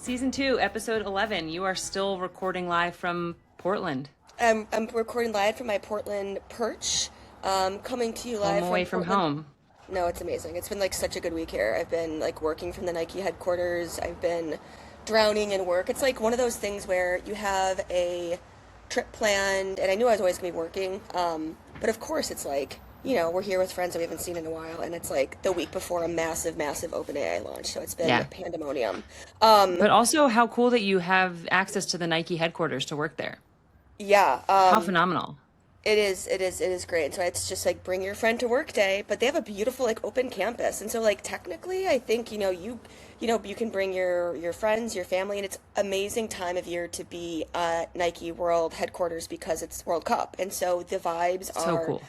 Season 2, episode 11. You are still recording live from Portland. I'm recording live from my Portland perch, coming to you live Home away from home. No, it's amazing. It's been like such a good week here. I've been like working from the Nike headquarters. I've been drowning in work. It's like one of those things where you have a trip planned, and I knew I was always going to be working, but of course it's like, you know, we're here with friends that we haven't seen in a while, and it's like the week before a massive OpenAI launch, so it's been pandemonium. But also how cool that you have access to the Nike headquarters to work there. Yeah. How phenomenal. It is great. And so it's just like bring your friend to work day, but they have a beautiful like open campus. And so like technically I think, you can bring your friends, your family, and it's amazing time of year to be at Nike World headquarters because it's World Cup. And so the vibes So are cool.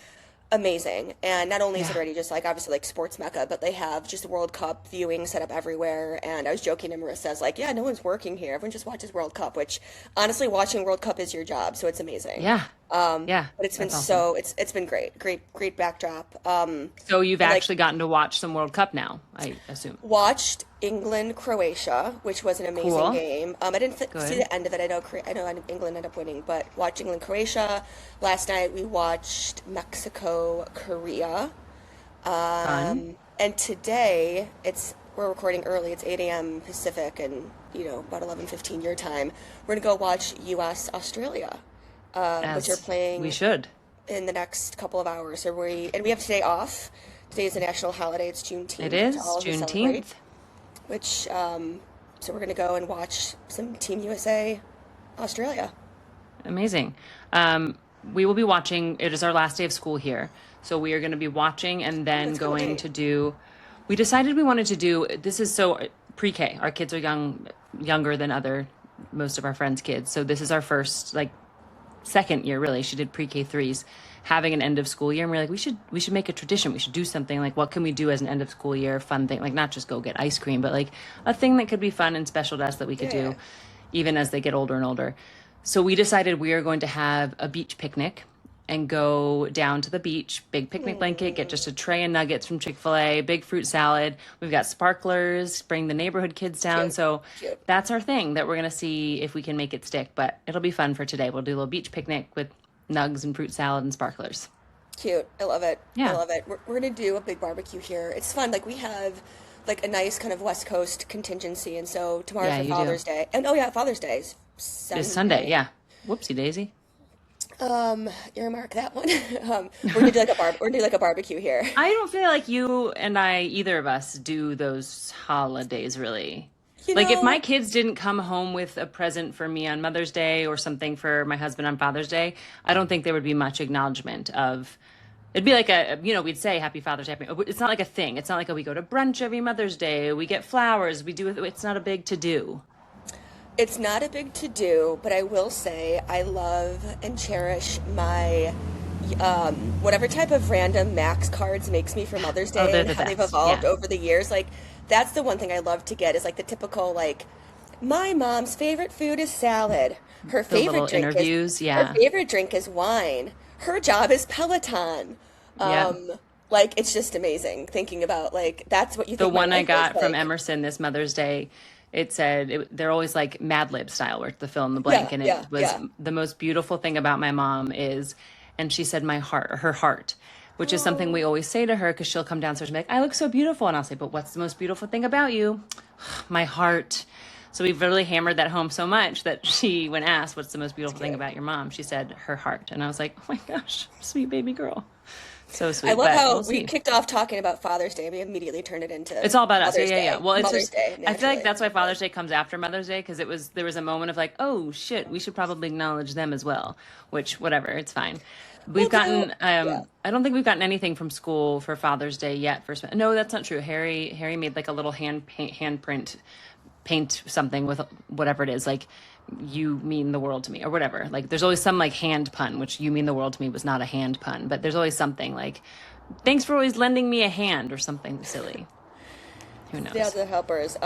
amazing. And not only is it Yeah. already just like obviously like sports mecca, but they have just World Cup viewing set up everywhere. And I was joking to Marissa, I was like, yeah, no one's working here. Everyone just watches World Cup, which honestly watching World Cup is your job. So it's amazing. Yeah. Yeah. But it's been That's awesome. it's been great backdrop. So you've Like actually gotten to watch some World Cup now, I assume. watched England Croatia, which was an amazing Cool. game. I didn't see Good. the end of it. I know England ended up winning, but watched England Croatia. Last night we watched Mexico Korea, Fun. and today we're recording early. It's 8 a.m. Pacific, and about 11:15 your time. We're gonna go watch U.S. Australia, which are As we playing should. in the next couple of hours. So we have today off. Today is a national holiday. It's It Juneteenth is to all who celebrate. Juneteenth. Which so we're gonna go and watch some Team USA Australia. Amazing. We will be watching. It is our last day of school here. So we are going to be watching and then Let's go going wait. to do. We decided we wanted to do. This is so pre-K. Our kids are younger than most of our friends' kids. So this is our first, like, second year, really. She did pre-K threes, having an end of school year. And we're like, we should make a tradition. We should do something like, what can we do as an end of school year fun thing? Like, not just go get ice cream, but like a thing that could be fun and special to us that we could Yeah. do even as they get older and older. So we decided we are going to have a beach picnic and go down to the beach, big picnic blanket, get just a tray of nuggets from Chick-fil-A, big fruit salad. We've got sparklers, bring the neighborhood kids down. Cute, So cute. that's our thing that we're going to see if we can make it stick. But it'll be fun for today. We'll do a little beach picnic with nugs and fruit salad and sparklers. Cute. I love it. I Yeah. love it. We're gonna do a big barbecue here. It's fun. Like we have like a nice kind of West Coast contingency, and so tomorrow Yeah, for you do. Father's Day. And oh yeah, Father's Day is It's Sunday. Sunday. Yeah. Whoopsie daisy. Earmark that one. We're gonna do like a barbecue here. I don't feel like you and I, either of us, do those holidays really. You Like if my know, kids didn't come home with a present for me on Mother's Day or something for my husband on Father's Day, I don't think there would be much acknowledgement of. It'd be like we'd say Happy Father's Day. It's not like a thing. It's not like we go to brunch every Mother's Day. We get flowers. We do. It's not a big to do. it's not a big to do, but I will say I love and cherish my whatever type of random Max cards makes me for Mother's Oh, Day they're and the how they've best. evolved Yeah. over the years. Like that's the one thing I love to get is like the typical like my mom's favorite food is salad. Her The little favorite drink is interviews. her Yeah. favorite drink is wine. Her job is Peloton. Yeah. Like it's just amazing thinking about like that's what you The think my one I life is got from like. Emerson this Mother's Day, it said they're always like Mad Lib style, where it's the fill in the blank, Yeah, and it yeah, was yeah. the most beautiful thing about my mom is, and she said my heart, her heart, which is something we Oh, always say to her because she'll come downstairs and be like, I look so beautiful, and I'll say, but what's the most beautiful thing about you? My heart. So we've really hammered that home so much that she, when asked, what's the most it's beautiful thing cute. about your mom, she said her heart, and I was like, oh my gosh, sweet baby girl, so I sweet, love but how we'll we see. kicked off talking about Father's Day. We immediately turned it into It's all about us. Yeah, yeah, yeah. Well, it's Mother's just Day I feel like naturally. that's why Father's Day comes after Mother's Day because there was a moment of like, oh shit, we should probably acknowledge them as well. Which whatever, it's fine. We've Although, gotten yeah, I don't think we've gotten anything from school for Father's Day yet. No, that's not true. Harry made like a little handprint paint something with whatever it is, like you mean the world to me or whatever. Like there's always some like hand pun, which you mean the world to me was not a hand pun, but there's always something like thanks for always lending me a hand or something silly. Who yeah, knows? the helpers.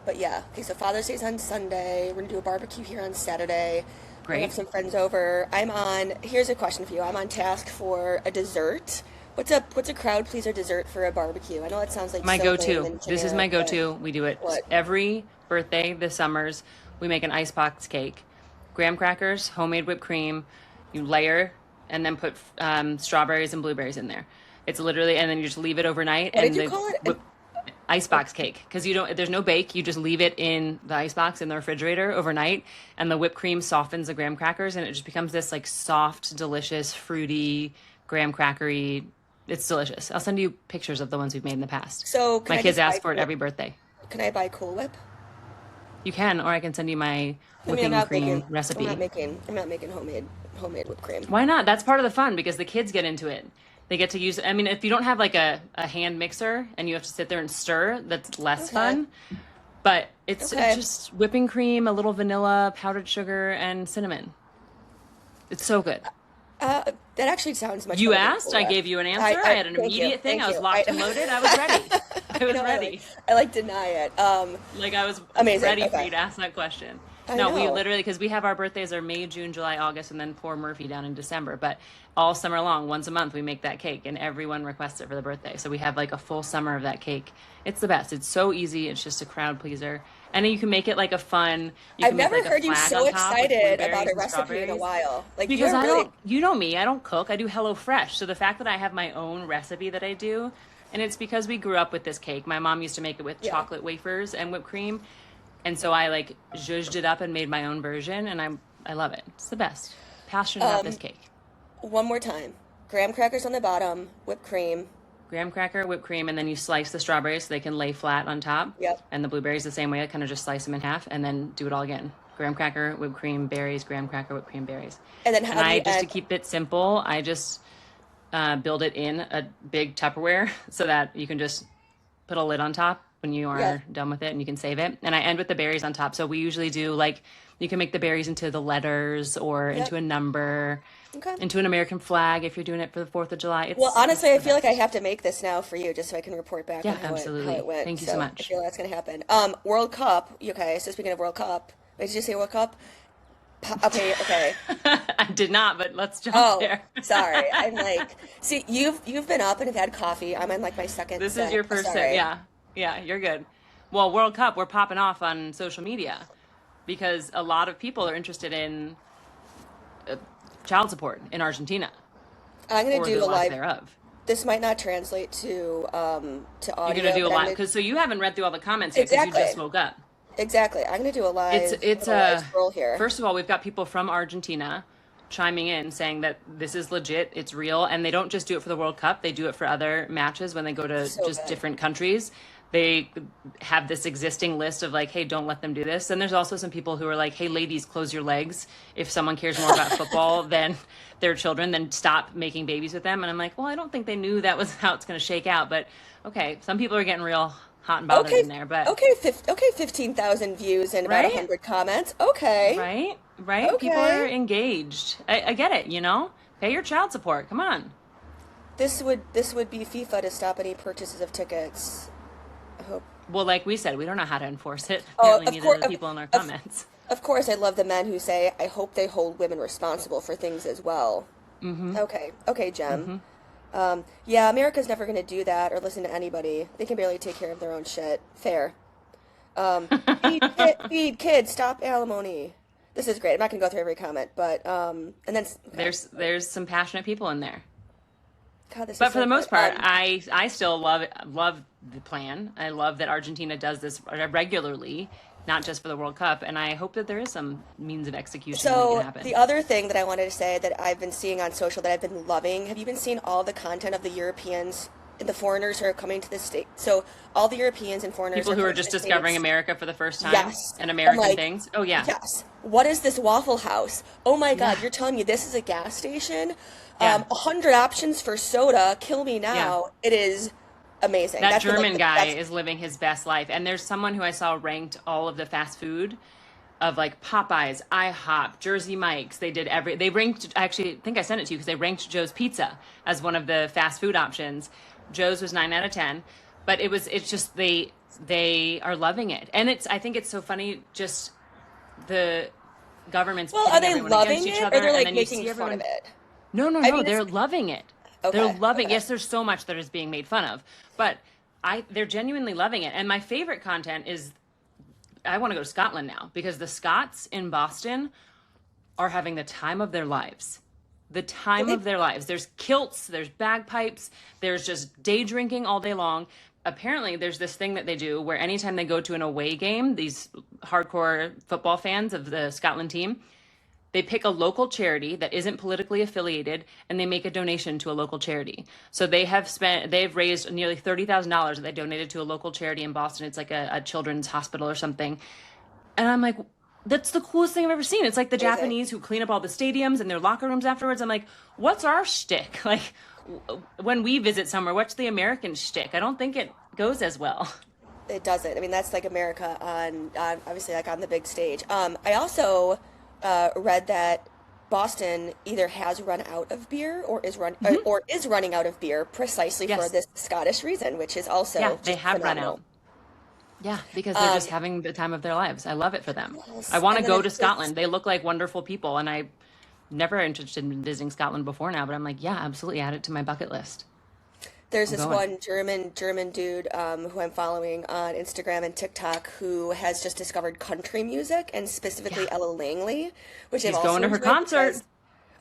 But yeah, okay. So Father's Day's on Sunday. We're gonna do a barbecue here on Saturday. We're gonna have Great. some friends over. Here's a question for you. I'm on task for a dessert, What's a crowd pleaser dessert for a barbecue? I know it sounds like My so lame go-to. and This is my generic, but go-to. We do it what? every birthday this summers. We make an icebox cake. Graham crackers, homemade whipped cream. You layer and then put strawberries and blueberries in there. It's literally, and then you just leave it overnight What did and you the call it? whip, icebox cake because you don't. There's no bake. You just leave it in the icebox in the refrigerator overnight, and the whipped cream softens the graham crackers, and it just becomes this like soft, delicious, fruity, graham crackery. It's delicious. I'll send you pictures of the ones we've made in the past. So can My I kids just buy ask for it Cool, every birthday. can I buy Cool Whip? You can, or I can send you my I mean, whipping cream I'm recipe. not making homemade whipped cream. Why not? That's part of the fun because the kids get into it. They get to use, I mean, if you don't have like a hand mixer and you have to sit there and stir, that's less Okay. fun. But it's Okay. just whipping cream, a little vanilla, powdered sugar, and cinnamon. It's so good. That actually sounds much You better than asked, Cool I Whip. gave you an answer. I had an Thank you, immediate thing. thank I was you. locked and loaded. I was ready. I was know, ready. I like deny it. Like I was Amazing. ready for Okay. you to ask that question. I No, we know. literally, because we have our birthdays are May, June, July, August, and then poor Murphy down in December. But all summer long, once a month, we make that cake, and everyone requests it for the birthday. So we have like a full summer of that cake. It's the best. It's so easy. It's just a crowd pleaser, and then you can make it like a fun. You I've can make never like a heard you flag so on top with excited about blueberries a and recipe in a strawberries. while. Like Because you're I really don't, you know me, I don't cook. I do HelloFresh. So the fact that I have my own recipe that I do, and it's because we grew up with this cake. My mom used to make it with yeah. chocolate wafers and whipped cream. And so I like zhuzhed it up and made my own version, and I love it. It's the best. Passionate about this Um, cake. One more time. Graham crackers on the bottom, whipped cream. Graham cracker, whipped cream, and then you slice the strawberries so they can lay flat on top. Yep. And the blueberries the same way. I kind of just slice them in half and then do it all again. Graham cracker, whipped cream, berries, graham cracker, whipped cream, berries. And then And how do I you just to add? keep it simple, I just build it in a big Tupperware so that you can just put a lid on top when you Yeah. are done with it and you can save it. And I end with the berries on top. So we usually do like you can make the berries into the letters or Yep. into a number, Okay. into an American flag if you're doing it for the 4th of July. Well, It's honestly, I the feel like I best. have to make this now for you just so I can report back on Yeah, how absolutely. it went. Thank you so So I much. feel that's gonna happen. World Cup. Okay, so speaking of World Cup, wait, did you say World Cup? Okay, okay. I did not, but let's jump Oh, there. sorry. I'm like, see, you've been up and have had coffee. I'm on like my second This is sip. your first sip. Sorry. Yeah. Yeah, you're good. Well, World Cup, we're popping off on social media because a lot of people are interested in uh, child support in Argentina I'm gonna or do the a lack live. thereof. This might not translate to You're gonna audio, do a but I'm lot gonna because so you haven't read through all the comments yet because you exactly, just woke up. exactly. I'm gonna do It's a live scroll here. first of all, we've got people from Argentina chiming in saying that this is legit, it's real, and they don't just do it for the World Cup, they do it for other matches when they go to So just good. different countries. They have this existing list of like, hey, don't let them do this. And there's also some people who are like, hey, ladies, close your legs. If someone cares more about football than their children, then stop making babies with them. And I'm like, well, I don't think they knew that was how it's going to shake out. But okay, some people are getting real hot and bothered Okay, in there. But okay, 15,000 views and about right, 100 comments. Okay, right, right. People are okay. engaged. I get it, you know? Pay your child support. Come on. This would be FIFA to stop any purchases of tickets. I hope. Well, like we said, we don't know how to enforce it. Oh, Apparently, neither do the people in our of, comments. of course, I love the men who say, "I hope they hold women responsible for things as well." Okay, okay, Jem. Yeah, America's never going to do that or listen to anybody. They can barely take care of their own shit. Fair. Feed kids, stop alimony. This is great. I'm not going to go through every comment, but and then okay. There's some passionate people in there. God, this is But for so the good. most part, I still love the plan. I love that Argentina does this regularly, not just for the World Cup, and I hope that there is some means of execution to make it So happen. the other thing that I wanted to say that I've been seeing on social that I've been loving, have you been seeing all the content of the Europeans and the foreigners who are coming to the state? So all the Europeans and foreigners People are who are coming to just the discovering States. America for the first time Yes. and I'm American like, things. Oh yeah, yes. What is this Waffle House? Oh my yeah, God, you're telling me this is a gas station? yeah, 100 options for soda. Kill me yeah. now. It is amazing. That That's been like German the guy best. is living his best life. And there's someone who I saw ranked all of the fast food of like Popeyes, IHOP, Jersey Mike's. They ranked, actually, I think I sent it to you because they ranked Joe's Pizza as one of the fast food options. Joe's was 9 out of 10, but it's just, they are loving it. And I think it's so funny, just the government's Well, are pitting they everyone loving against each it or other. they're And like then you making see fun of everyone, it? no, I no, mean, they're loving it. They're Okay. loving. Okay. Yes, there's so much that is being made fun of, but they're genuinely loving it. And my favorite content is I want to go to Scotland now because the Scots in Boston are having the time of their lives. The time They, of their lives. There's kilts, there's bagpipes, there's just day drinking all day long. Apparently, there's this thing that they do where anytime they go to an away game, these hardcore football fans of the Scotland team, they pick a local charity that isn't politically affiliated and they make a donation to a local charity. So they've raised nearly $30,000 that they donated to a local charity in Boston. It's like a children's hospital or something. And I'm like, that's the coolest thing I've ever seen. It's like the amazing. Japanese who clean up all the stadiums and their locker rooms afterwards. I'm like, what's our shtick? Like when we visit somewhere, what's the American shtick? I don't think it goes as well. It doesn't. I mean, that's like America on obviously like on the big stage. I also read that Boston either has run out of beer or is running out of beer precisely for Yes. this Scottish reason, which is also Yeah, they just have run phenomenal. out. Yeah, because they're just having the time of their lives. I love it for them. I Yes. want to And then go to it's Scotland. They look like wonderful people, and I never interested in visiting Scotland before now, but I'm like, yeah, absolutely, add it to my bucket list. there's I'm this going. one German dude who I'm following on Instagram and TikTok who has just discovered country music and specifically Yeah, Ella Langley, which I've he's going also to her enjoyed concert.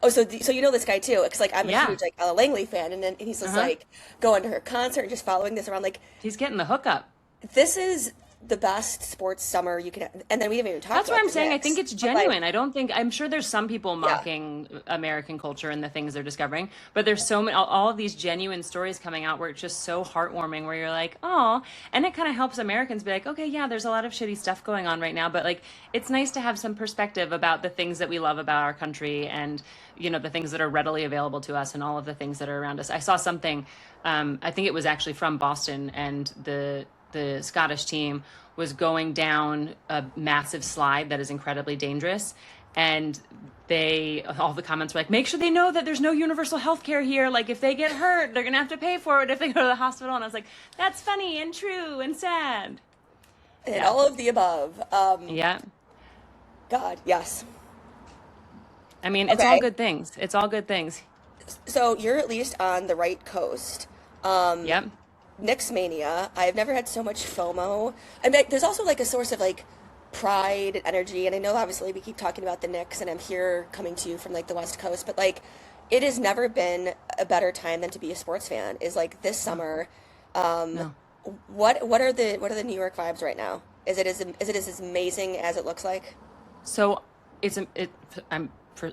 because so you know this guy too because like I'm a Yeah. huge like Ella Langley fan and he's just Uh-huh. like going to her concert and just following this around like He's getting the hookup. this is the best sports summer you can have. And then we haven't even talked That's what about I'm the saying. I think Knicks, it's but like genuine. I'm sure there's some people yeah, mocking American culture and the things they're discovering, but there's so many, all of these genuine stories coming out where it's just so heartwarming, where you're like, oh, and it kind of helps Americans be like, okay, yeah, there's a lot of shitty stuff going on right now, but like, it's nice to have some perspective about the things that we love about our country and, the things that are readily available to us and all of the things that are around us. I saw something, I think it was actually from Boston, and the Scottish team was going down a massive slide that is incredibly dangerous. And all the comments were like, make sure they know that there's no universal health care here. Like if they get hurt, they're going to have to pay for it if they go to the hospital. And I was like, that's funny and true and sad. and Yeah. all of the above. Yeah. God, yes. I mean, it's all Okay. good things. It's all good things. So you're at least on the right coast. Um, Yep. Knicks mania. I've never had so much FOMO. I mean, there's also like a source of like pride and energy. And I know obviously we keep talking about the Knicks, and I'm here coming to you from like the West Coast, but like it has never been a better time than to be a sports fan. Is like this summer. Um, No. what are the New York vibes right now? Is it as amazing as it looks like? So I'm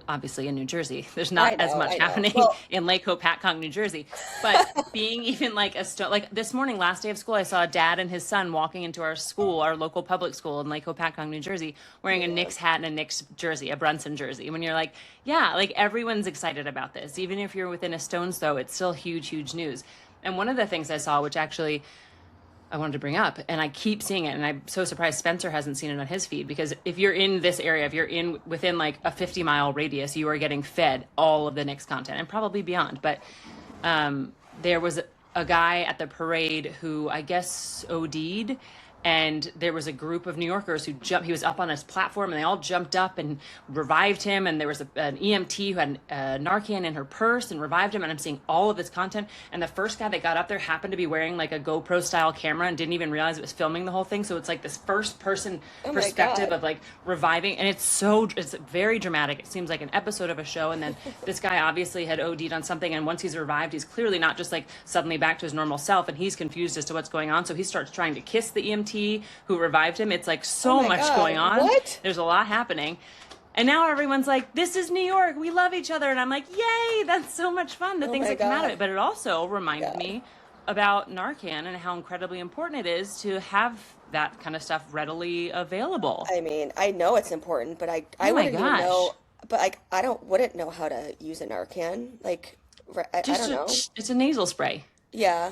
obviously in New Jersey. There's I not as know, much I know. happening Well, in Lake Hopatcong, New Jersey. But being even like like this morning, last day of school, I saw a dad and his son walking into our school, our local public school in Lake Hopatcong, New Jersey, wearing a yeah. Knicks hat and a Knicks jersey, a Brunson jersey. When you're like, yeah, like everyone's excited about this. Even if you're within a stone's throw, it's still huge, huge news. And one of the things I saw, which actually I wanted to bring up, and I keep seeing it, and I'm so surprised Spencer hasn't seen it on his feed, because if you're in this area, if you're within like a 50-mile radius, you are getting fed all of the Knicks content and probably beyond. But there was a guy at the parade who I guess OD'd, and there was a group of New Yorkers who jumped. He was up on his platform, and they all jumped up and revived him. And there was an EMT who had Narcan in her purse and revived him. And I'm seeing all of his content. And the first guy that got up there happened to be wearing like a GoPro style camera and didn't even realize it was filming the whole thing. So it's like this first person Oh my perspective God. of like reviving, and it's very dramatic. It seems like an episode of a show. And then this guy obviously had OD'd on something, and once he's revived, he's clearly not just like suddenly back to his normal self, and he's confused as to what's going on. So he starts trying to kiss the EMT who revived him. It's like Oh so my much going God. on. What? There's a lot happening. And now everyone's like, this is New York. We love each other. And I'm like, yay, that's so much fun, the Oh things my that come out of God. it. But it also reminded God. me about Narcan and how incredibly important it is to have that kind of stuff readily available. I mean, I know it's important, but I Oh my wouldn't even know. gosh. But like, wouldn't know how to use a Narcan. Like, I don't know. It's a nasal spray. Yeah.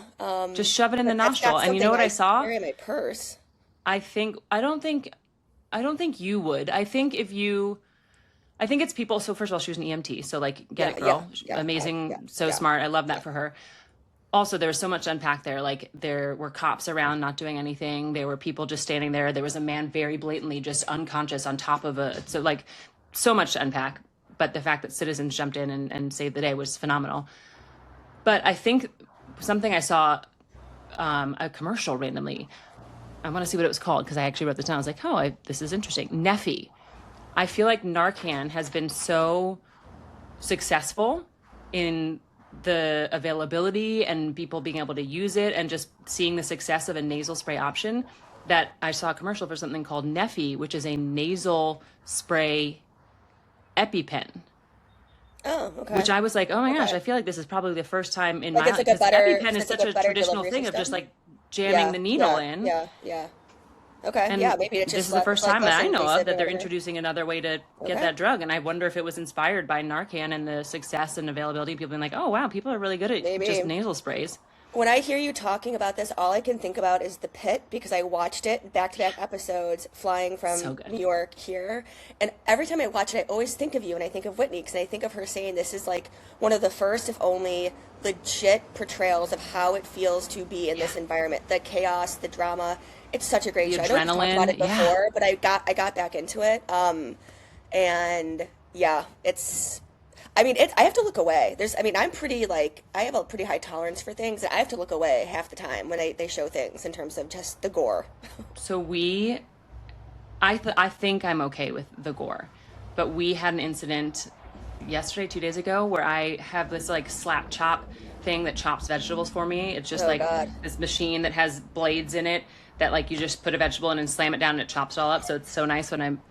Just shove it in the But that's nostril. not And you something know what I I saw? carry in my purse. I don't think you would. I think it's people. So first of all, she was an EMT. So like, get Yeah, it, yeah, girl. yeah, yeah, Amazing. So yeah, smart. I love that for her. Also, there was so much to unpack there. Like there were cops around not doing anything. There were people just standing there. There was a man very blatantly just unconscious on top of so like so much to unpack. But the fact that citizens jumped in and saved the day was phenomenal. But I think something I saw a commercial randomly. I want to see what it was called because I actually wrote this down. I was like, oh, this is interesting. Neffy. I feel like Narcan has been so successful in the availability and people being able to use it and just seeing the success of a nasal spray option that I saw a commercial for something called Neffy, which is a nasal spray EpiPen. Oh, okay. Which I was like, oh my gosh, Okay. I feel like this is probably the first time in Like my it's life, like a because better, EpiPen is it's like such a a better traditional delivery thing of just system. like jamming Yeah, the needle yeah, in. yeah, yeah. Okay, yeah, And maybe it's this just is the first time less that I know of invasive or that they're whatever. introducing another way to get Okay. that drug. And I wonder if it was inspired by Narcan and the success and availability. People being like, oh, wow, people are really good at just Maybe. nasal sprays. When I hear you talking about this, all I can think about is The Pit because I watched it back-to-back episodes flying So from good. New York here. And every time I watch it, I always think of you and I think of Whitney because I think of her saying this is like one of the first, if only, legit portrayals of how it feels to be in Yeah. this environment. The chaos, the drama. It's such a great The show. I know we've talked about adrenaline. it Yeah. before, but I got back into it. And yeah, it's I mean, I have to look away. I mean, I have a pretty high tolerance for things, and I have to look away half the time when they show things in terms of just the gore. So I think I'm okay with the gore, but we had an incident yesterday, 2 days ago, where I have this like slap chop thing that chops vegetables for me. It's just Oh like God. this machine that has blades in it that like you just put a vegetable in and slam it down and it chops it all up. So it's so nice when I'm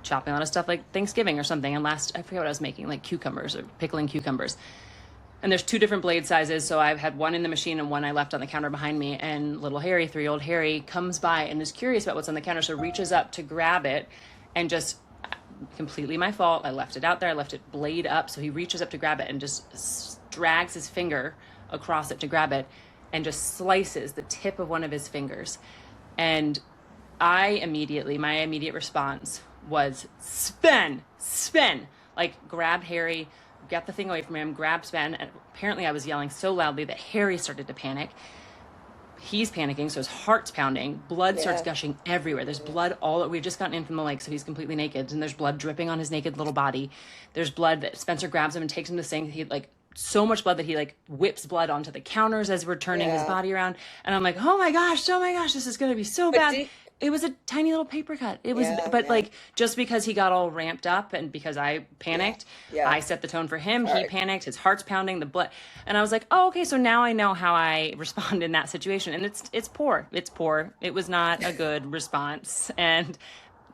chopping a lot of stuff like Thanksgiving or something. And I forget what I was making, like cucumbers or pickling cucumbers. And there's two different blade sizes. So I've had one in the machine and one I left on the counter behind me. And little Harry, 3-year-old Harry, comes by and is curious about what's on the counter. So reaches up to grab it and just completely my fault. I left it out there. I left it blade up. So he reaches up to grab it and just drags his finger across it to grab it and just slices the tip of one of his fingers. And my immediate response was Sven, like grabbed Harry, got the thing away from him, grabbed Sven. And apparently I was yelling so loudly that Harry started to panic. He's panicking, so his heart's pounding. Blood starts Yeah. gushing everywhere. There's blood we've just gotten in from the lake, so he's completely naked. And there's blood dripping on his naked little body. There's blood that Spencer grabs him and takes him to the sink. He like so much blood that he like whips blood onto the counters as we're turning his Yeah. body around. And I'm like, oh my gosh, this is going to be so But bad. It was a tiny little paper cut. It was, Yeah, but yeah. like, just because he got all ramped up and because I panicked, Yeah. I set the tone for him. He Sorry. panicked, his heart's pounding, the blood. And I was like, oh, okay, so now I know how I respond in that situation. And it's poor. It's poor. It was not a good response. And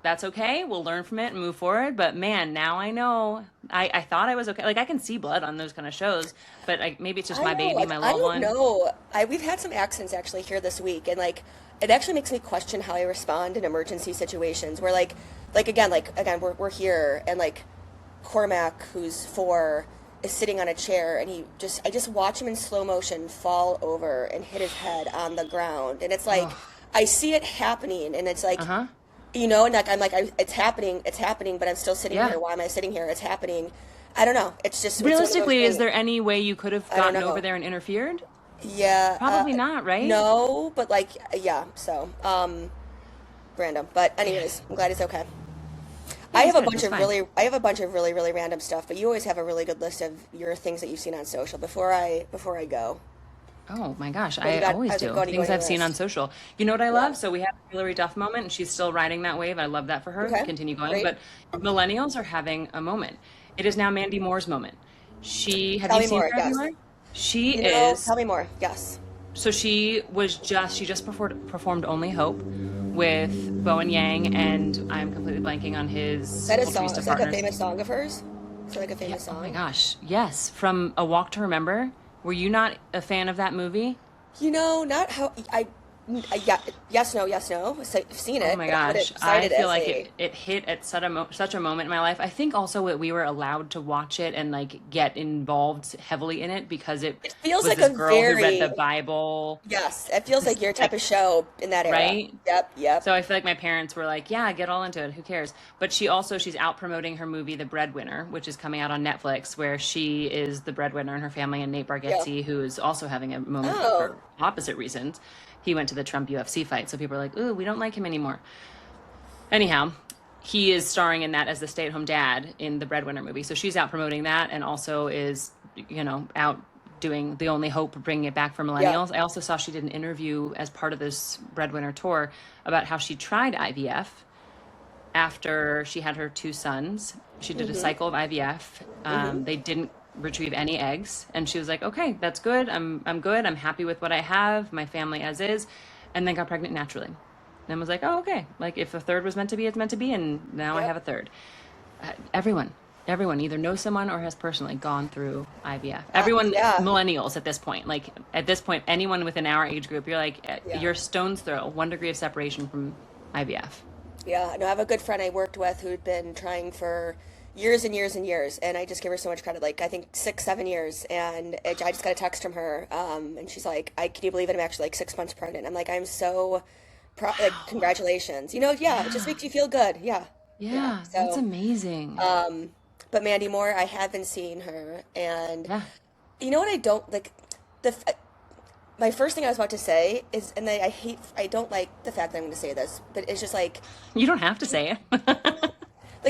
that's okay. We'll learn from it and move forward. But man, now I know. I thought I was okay. Like, I can see blood on those kind of shows, but maybe it's just I my know, baby, like my I loved don't one. know. We've had some accidents actually here this week, and like it actually makes me question how I respond in emergency situations. Where like again, we're here, and like Cormac, who's 4, is sitting on a chair, and I just watch him in slow motion fall over and hit his head on the ground, and it's like I see it happening, and it's like. Uh-huh. And like I'm like, it's happening, but I'm still sitting Yeah. here. Why am I sitting here? It's happening. I don't know. It's one of those Realistically, is things. there any way you could have I don't gotten over know. there and interfered? Yeah, Probably not, right? no, but like, yeah. So, random. But anyways, I'm glad it's okay. Yeah, I it's have a good. bunch It's of fine. really random stuff. But you always have a really good list of your things that you've seen on social before I go. Oh my gosh, What do I you got? always How's it do. going? You Things got your I've seen on list? social. You know what I Yeah. love? So we have the Hilary Duff moment, and she's still riding that wave. I love that for her. Okay. Continue going. Great. But millennials are having a moment. It is now Mandy Moore's moment. Have Tell you me seen more. her Yes. anywhere? She Tell is, me more. Yes. so she just performed Only Hope with Bowen Yang, and I'm completely blanking on his Is that a song? Ultramista Is that like a partner. famous song of hers? Is it like a Yeah, famous oh my song? gosh, yes, from A Walk to Remember. Were you not a fan of that movie? Not how yeah, yes, no. So, I've seen Oh it, my but I wouldn't gosh, cite I it feel as like a. it hit at such a moment in my life. I think also that we were allowed to watch it and like get involved heavily in it because it It feels was like this a girl who read the very Bible, yes. It feels this like your type like of show in that era. right? Yep. So I feel like my parents were like, "Yeah, get all into it. Who cares?" But she's out promoting her movie, The Breadwinner, which is coming out on Netflix, where she is the breadwinner in her family, and Nate Yeah. Bargatze, who is also having a moment but Oh, for opposite reasons. He went to the Trump UFC fight, so people are like, "Ooh, we don't like him anymore." Anyhow, he is starring in that as the stay-at-home dad in the Breadwinner movie. So she's out promoting that and also is, out doing the only hope of bringing it back for Yeah. millennials. I also saw she did an interview as part of this Breadwinner tour about how she tried IVF after she had her two sons. She did a Mm-hmm. cycle of IVF. Mm-hmm. They didn't retrieve any eggs, and she was like, "Okay, that's good. I'm good. I'm happy with what I have. My family as is," and then got pregnant naturally. And was like, "Oh, okay. Like if a third was meant to be, it's meant to be, and now I have Yep. a third." Everyone, everyone either knows someone or has personally gone through IVF. Everyone, Yeah. millennials at this point, like at this point, anyone within our age group, you're like, Yeah. you're a stone's throw, 1 degree of separation from IVF. Yeah. No, I have a good friend I worked with who'd been trying for years and years and years, and I just give her so much credit. Like I think 6, 7 years, and I just got a text from her, and she's like, "I can you believe it? I'm actually like 6 months pregnant." I'm like, "I'm so like congratulations." Yeah, it just Yeah. makes you feel good. Yeah. Yeah. Yeah, that's So, amazing. but Mandy Moore, I haven't seen her, and Yeah. you know what I don't like the my first thing I was about to say is, and I don't like the fact that I'm going to say this, but it's just You don't have to say it.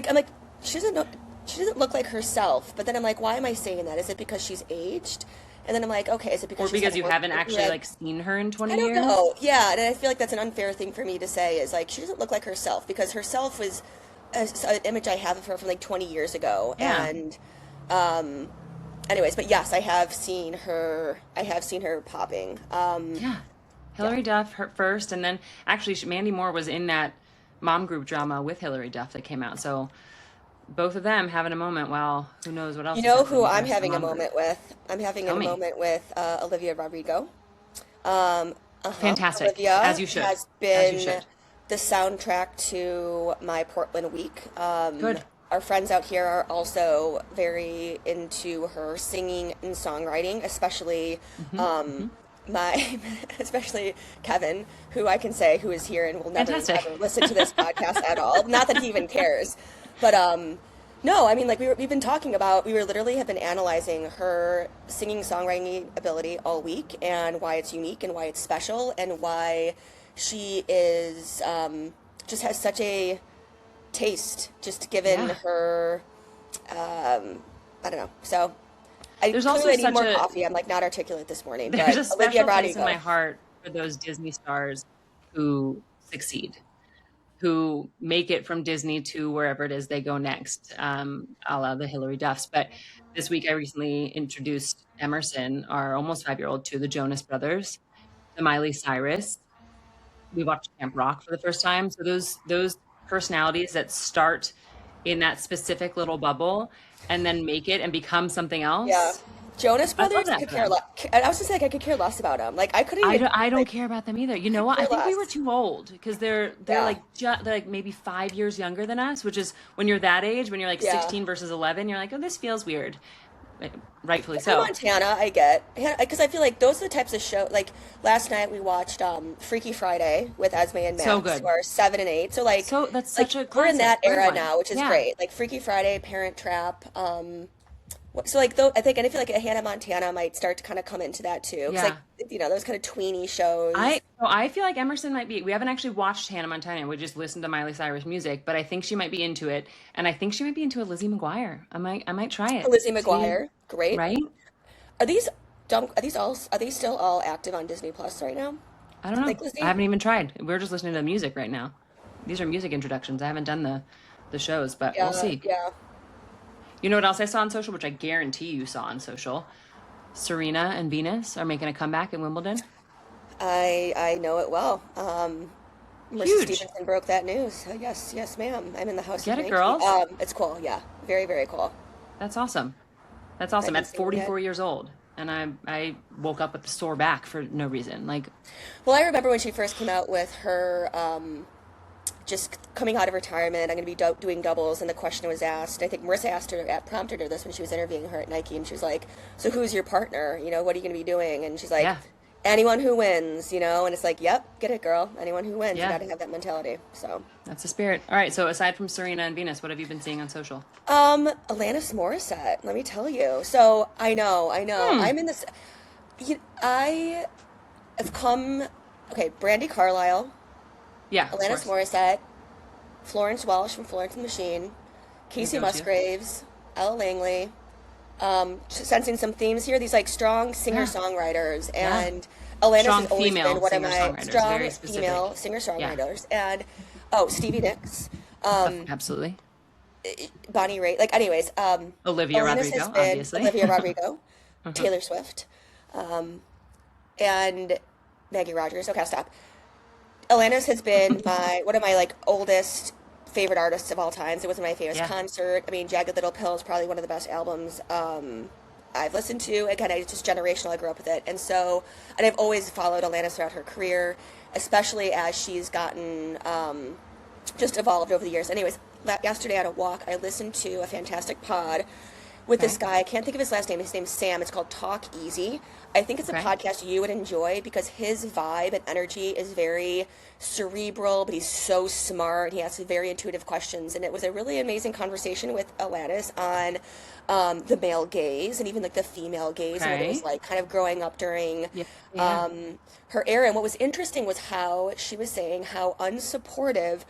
I'm like she doesn't look like herself. But then I'm like, why am I saying that? Is it because she's aged? And then I'm like, okay, is it Or because she's had because a you work? haven't actually Yeah, like seen her in I 20 don't years. know. Yeah, and I feel like that's an unfair thing for me to say. Is like she doesn't look like herself because herself was an image I have of her from like 20 years ago, Yeah. and anyways, but yes, I have seen her. I have seen her popping. Yeah. Yeah. Hilary Duff her first, and then actually Mandy Moore was in that mom group drama with Hilary Duff that came out. So both of them having a moment. Well, who knows what You else is know happening who with the I'm rest of the having a mom group. moment with? I'm having a Tell me. moment with Olivia Rodrigo. Um, Fantastic, as Olivia you should, has as you been should. the soundtrack to my Portland week. Good. Our friends out here are also very into her singing and songwriting, especially Hmm. um, Hmm. my, especially Kevin, who I can say who is here and will never Fantastic. ever listen to this podcast at all. Not that he even cares, but no, I mean, like we've been talking about, we were literally have been analyzing her singing songwriting ability all week and why it's unique and why it's special and why she is just has such a taste, just given Yeah. her, I don't know. So I There's clearly also I need such more a coffee. I'm like not articulate this morning, there's but a Olivia special place in my Rodrigo. heart for those Disney stars who succeed, who make it from Disney to wherever it is they go next, a la the Hilary Duffs. But this week I recently introduced Emerson, our almost 5-year-old, to the Jonas Brothers, the Miley Cyrus. We watched Camp Rock for the first time. So those personalities that start in that specific little bubble and then make it and become something Yeah. else. Jonas I love Brothers that could for care them. less. I was just like I could care less about them. Like I couldn't even I don't like care about them either. You know could what? I care think we were less. too old because they're Yeah. like they're like maybe 5 years younger than us, which is when you're that age, when you're like Yeah. 16 versus 11, you're like, oh, this feels weird. Rightfully Hannah so. Montana, I get. Because I feel like those are the types of show. Like last night we watched Freaky Friday with Esme and So Max, who good. are 7 and 8. So So that's like such a we're in that classic. Great era one. now, which is Yeah. great. Like Freaky Friday, Parent Trap. So like though I think and I feel like a Hannah Montana might start to kind of come into that too. Because like Yeah. those kind of tweeny shows. I feel like Emerson might be. We haven't actually watched Hannah Montana. We just listened to Miley Cyrus music, but I think she might be into it, and I think she might be into a Lizzie McGuire. I might try it. Lizzie See, McGuire, great. right? Are these dumb? Are these still all active on Disney Plus right now? I don't know. Like I Lizzie? haven't even tried. We're just listening to the music right now. These are music introductions. I haven't done the shows, but we'll Yeah, see. yeah. You know what else I saw on social, which I guarantee you saw on social? Serena and Venus are making a comeback in Wimbledon. I know it well. Mercy Huge. Stevenson broke that news. Yes, yes, ma'am. I'm in the house of Get it, Nike. girls. It's cool. Yeah, very, very cool. That's awesome. That's I awesome. haven't At seen it yet. 44 years old, and I woke up with a sore back for no reason. Like, Well, I remember when she first came out with her just coming out of retirement. I'm going to be doing doubles, and the question was asked. I think Marissa prompted her this when she was interviewing her at Nike, and she was like, "So who's your partner? What are you going to be doing?" And she's like, yeah, "Anyone who wins." And it's like, "Yep, get it, girl. Anyone who wins. You yeah, got to have that mentality." So. that's the spirit. All right. So aside from Serena and Venus, what have you been seeing on social? Alanis Morissette, let me tell you. So I know. Hmm. I'm in this. I have come. Okay, Brandy Carlisle, Yeah, of Alanis course. Morissette, Florence Welch from Florence and the Machine, Your Casey go-to. Musgraves, Ella Langley, Sensing some themes here. These like strong Yeah. singer-songwriters, Yeah. and Alanis has Strong always been female one of singer my songwriters, strong very specific. female Yeah. singer-songwriters, and oh, Stevie Nicks, um, Absolutely. Bonnie Raitt. Like, anyways, Olivia Alanis has Rodrigo, been obviously. Olivia Rodrigo, Taylor Swift, and Maggie Rogers. Okay, I'll stop. Alanis has been my one of my like oldest favorite artists of all times. It was my favorite Yeah. concert. I mean, Jagged Little Pill is probably one of the best albums I've listened to. Again, it's just generational. I grew up with it, and so and I've always followed Alanis throughout her career, especially as she's gotten just evolved over the years. Anyways, yesterday on a walk, I listened to a fantastic pod with this Okay. guy. I can't think of his last name. His name's Sam. It's called Talk Easy. I think it's a Okay. podcast you would enjoy because his vibe and energy is very cerebral, but he's so smart. He asks very intuitive questions, and it was a really amazing conversation with Alanis on the male gaze and even like the female gaze and what it was Okay. like kind of growing up during Yeah. Yeah. her era. And what was interesting was how she was saying how unsupportive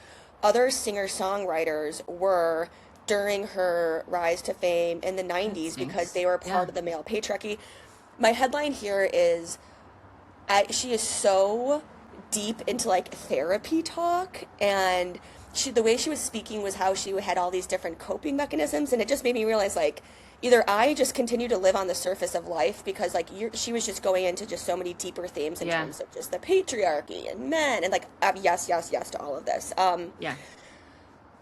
other singer-songwriters were during her rise to fame in the That 90s because stinks. they were Yeah. part of the male patriarchy. My headline here is she is so deep into like therapy talk, and the way she was speaking was how she had all these different coping mechanisms, and it just made me realize like either I just continue to live on the surface of life because like she was just going into just so many deeper themes in Yeah. terms of just the patriarchy and men and like yes, yes, yes to all of this. Yeah.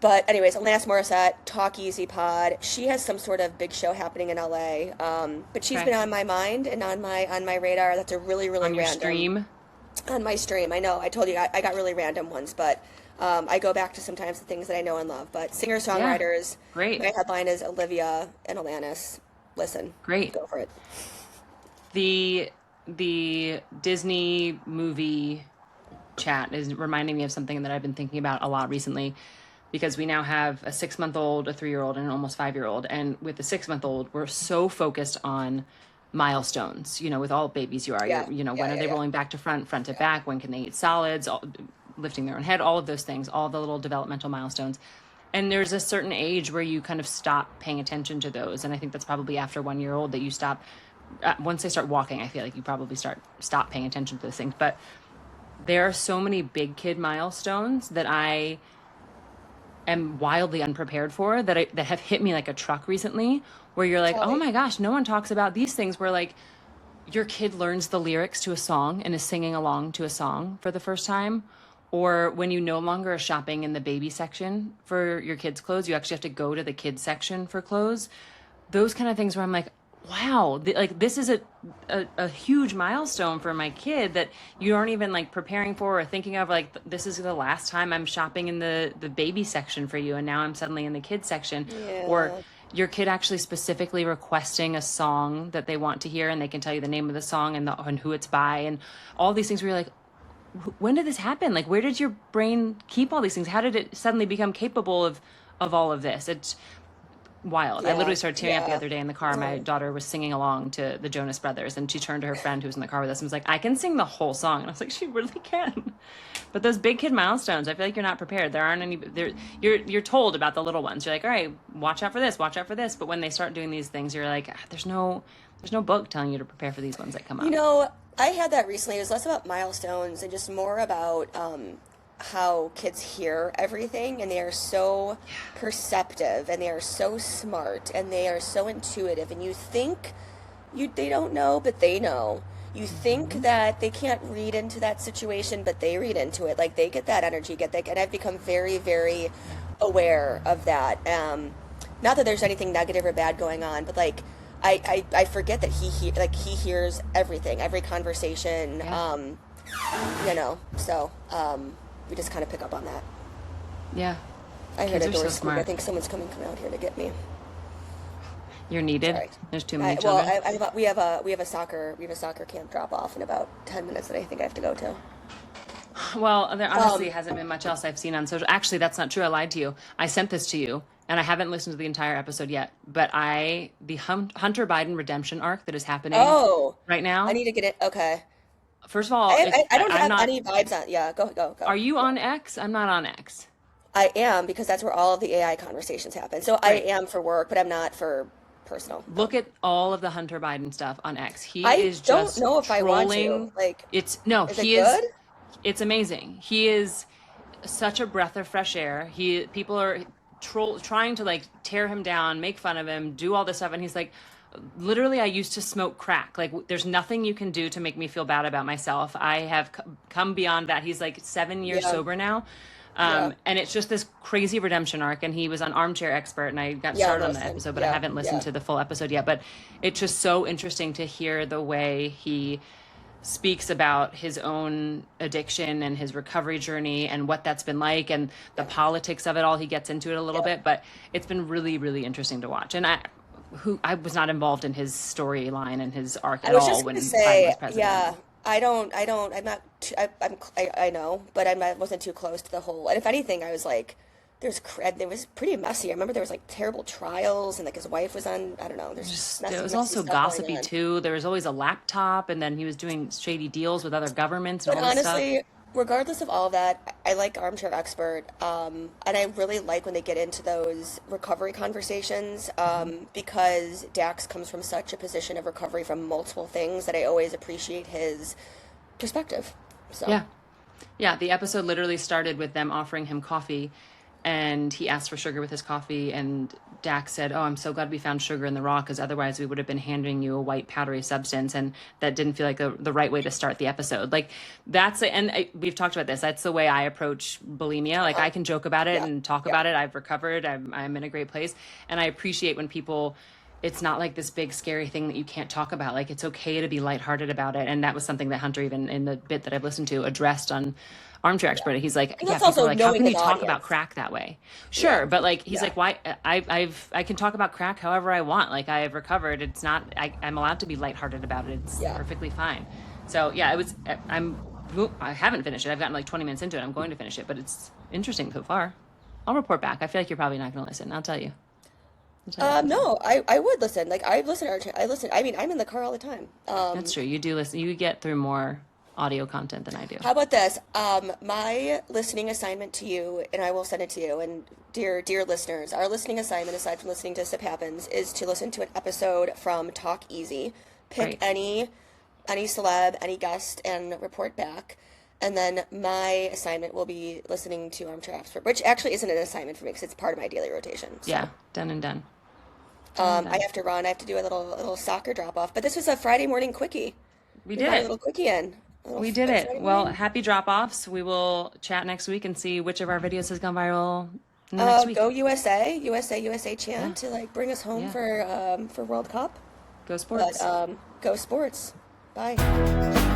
But anyways, Alanis Morissette, Talk Easy Pod. She has some sort of big show happening in LA. But she's Okay. been on my mind and on my radar. That's a really, really On your random stream. on my stream. I know. I told you I got really random ones, but I go back to sometimes the things that I know and love. But singer Yeah. songwriters. Great. My headline is Olivia and Alanis. Listen, Great. go for it. The Disney movie chat is reminding me of something that I've been thinking about a lot recently because we now have a 6-month-old, a 3-year-old, and an almost 5-year-old. And with the 6-month-old, we're so focused on milestones, with all babies you are. Yeah. When are they rolling back to front to back? When can they eat solids? Lifting their own head, all of those things, all the little developmental milestones. And there's a certain age where you kind of stop paying attention to those. And I think that's probably after 1-year-old that you stop. Once they start walking, I feel like you probably stop paying attention to those things. But there are so many big kid milestones that I am wildly unprepared for that have hit me like a truck recently, where you're like, oh Totally. my gosh, no one talks about these things where like your kid learns the lyrics to a song and is singing along to a song for the first time, or when you no longer are shopping in the baby section for your kids' clothes, you actually have to go to the kids section for clothes. Those kind of things where I'm like, wow, like this is a huge milestone for my kid that you aren't even like preparing for or thinking of. Like this is the last time I'm shopping in the baby section for you, and now I'm suddenly in the kids section. Or Yeah. your kid actually specifically requesting a song that they want to hear, and they can tell you the name of the song and who it's by, and all these things where you're like, when did this happen? Like, where did your brain keep all these things? How did it suddenly become capable of all of this? It's wild. I Yeah. literally started tearing up the Yeah. other day in the car. My daughter was singing along to the Jonas Brothers, and she turned to her friend who was in the car with us and was like, I can sing the whole song. And I was like, she really can. But those big kid milestones, I feel like you're not prepared. There aren't any there. You're told about the little ones. You're like, all right, watch out for this, watch out for this. But when they start doing these things, you're like, there's no book telling you to prepare for these ones that come You up. know, I had that recently. It was less about milestones and just more about how kids hear everything, and they are so perceptive, and they are so smart, and they are so intuitive. And you think they don't know, but they know. You think that they can't read into that situation, but they read into it. Like they get that energy, get that, and I've become very, very aware of that. Not that there's anything negative or bad going on, but like I forget that he hears everything, every conversation. Yeah. So we just kind of pick up on that. Yeah. I heard Kids a are so door squeak. I smart. think someone's coming out here to get me. You're needed. Sorry. There's too many children. We have a soccer camp drop off in about 10 minutes that I think I have to go to. Well, there honestly hasn't been much else I've seen on social. Actually, that's not true. I lied to you. I sent this to you, and I haven't listened to the entire episode yet. But the Hunter Biden redemption arc that is happening Oh, right I now. need to get it. Okay. First of all, I don't I'm have not. any vibes on. Yeah, go. Are you on X? I'm not on X. I am because that's where all of the AI conversations happen. So I Great. am for work, but I'm not for personal. Look at all of the Hunter Biden stuff on X. He I is don't just know if I want to. trolling. Like, It's no, is it he is. good? It's amazing. He is such a breath of fresh air. People are trying to like tear him down, make fun of him, do all this stuff, and he's like, literally, I used to smoke crack. Like, there's nothing you can do to make me feel bad about myself. I have come beyond that. He's like 7 years Yeah. sober now. Yeah. And it's just this crazy redemption arc. And he was on Armchair Expert, and I got Yeah, started on the listen. episode, but I Yeah, haven't listened yeah. to the full episode yet. But it's just so interesting to hear the way he speaks about his own addiction and his recovery journey and what that's been like and the politics of it all. He gets into it a little bit, but it's been really, really interesting to watch. And I was not involved in his storyline and his arc I at was all just when gonna Biden say, was president. yeah, I'm not, I know, but I wasn't too close to the whole, and if anything, I was like, it was pretty messy. I remember there was like terrible trials and like his wife was on, I don't know, there's just It was messy also stuff going gossipy on. too. There was always a laptop, and then he was doing shady deals with other governments and But all this stuff. honestly, regardless of all of that, I like Armchair Expert, and I really like when they get into those recovery conversations, because Dax comes from such a position of recovery from multiple things that I always appreciate his perspective. So Yeah. Yeah, the episode literally started with them offering him coffee, and he asked for sugar with his coffee, and Dax said, "Oh, I'm so glad we found sugar in the raw, because otherwise we would have been handing you a white powdery substance," and that didn't feel like the right way to start the episode. Like, we've talked about this. That's the way I approach bulimia. Like, I can joke about it yeah, and talk yeah, about it. I've recovered. I'm in a great place, and I appreciate when people. It's not like this big scary thing that you can't talk about. Like, it's okay to be lighthearted about it. And that was something that Hunter, even in the bit that I've listened to, addressed on Armchair Expert. He's like, and yeah, that's people also are like, how knowing can you his talk about audience. crack that way? Sure, Yeah, but like, he's yeah, like, why? I can talk about crack however I want. Like, I have recovered. It's not. I'm allowed to be lighthearted about it. It's yeah. perfectly fine. So yeah, it was. I haven't finished it. I've gotten like 20 minutes into it. I'm going to finish it, but it's interesting so far. I'll report back. I feel like you're probably not going to listen. I'll tell you. No, I would listen. Like I listen to Armchair. I listen. I mean, I'm in the car all the time. That's true. You do listen. You get through more audio content than I do. How about this? My listening assignment to you, and I will send it to you. And dear listeners, our listening assignment, aside from listening to Sip Happens, is to listen to an episode from Talk Easy. Pick Great. any celeb, any guest, and report back. And then my assignment will be listening to Armchair Expert, which actually isn't an assignment for me because it's part of my daily rotation. So, Yeah, done and done. I have to run. I have to do a little soccer drop off. But this was a Friday morning quickie. We We did got a it. little quickie in. We did it. Friday Well, morning. happy drop offs. We will chat next week and see which of our videos has gone viral in the next week. Go USA, USA chant to like bring us home Yeah. for World Cup. Go sports. But go sports. Bye.